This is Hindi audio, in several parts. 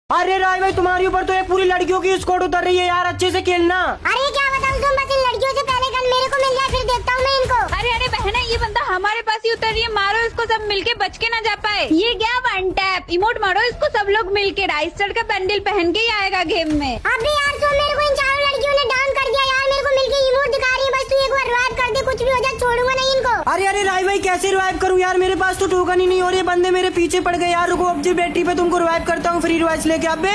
अरे राय भाई, तुम्हारे ऊपर तो एक पूरी लड़कियों की स्क्वाड उतर रही है यार, अच्छे से खेलना। अरे क्या बताऊँ तुम, बस इन लड़कियों से पहले गन मेरे को मिल जाए फिर देखता हूँ मैं इनको। अरे अरे बहना, ये बंदा हमारे पास ही उतर रही है, मारो इसको, सब मिलके बच के ना जा पाए। ये क्या वन टैप इमोट मारो इसको, सब लोग मिलके राइस्टर का बंडल पहन के ही आएगा गेम में। अबे यार तो मेरे को इन चारों लड़कियों ने डाउन कर दिया यार, मेरे को मिलके इमोट दिखा रही है। बस तू एक बार रिवाइव कर दे, कुछ भी हो जाए छोड़ूंगा नहीं इनको। अरे अरे राय भाई, कैसे रिवाइव करूँ यार, मेरे पास तो टोकन ही नहीं हो रही, बंदे मेरे पीछे पड़ गए यार। रुको, अब बैटरी पे तुमको रिवाइव करता हूँ, फ्री रिवाइव लेके। अबे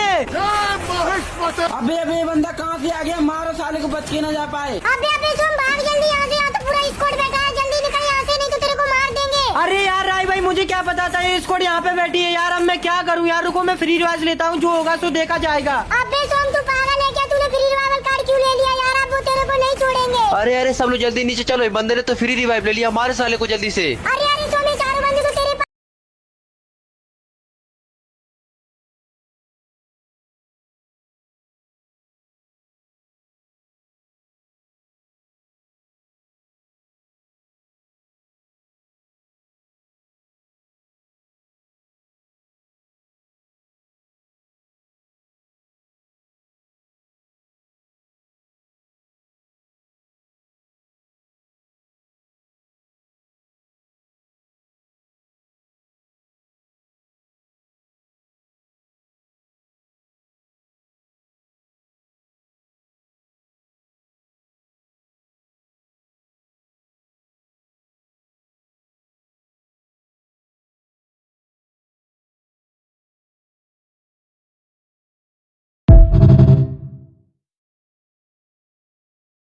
अबे बंदा कहाँ से आ गया, मारो साले को, बच के ना जा पाए। अबे तुम भाग जल्दी यहाँ से, यहाँ तो पूरा स्क्वाड बैठा है, जल्दी निकल यहाँ से नहीं तो तेरे को मार देंगे। अरे यार राय भाई, मुझे क्या पता था ये स्क्वाड यहाँ पे बैठी है यार, अब मैं क्या करूँ यार। रुको, मैं फ्री रिवाइव लेता हूँ, जो होगा सो देखा जाएगा। अबे सोम तू पागल है क्या, तूने फ्री रिवाइवल कार्ड क्यों ले लिया यार, अब वो तेरे को नहीं छोड़ेंगे। अरे अरे सब लोग जल्दी नीचे चलो, बंदे ने तो फ्री रिवाइव ले लिया, हमारे साले को जल्दी से। अरे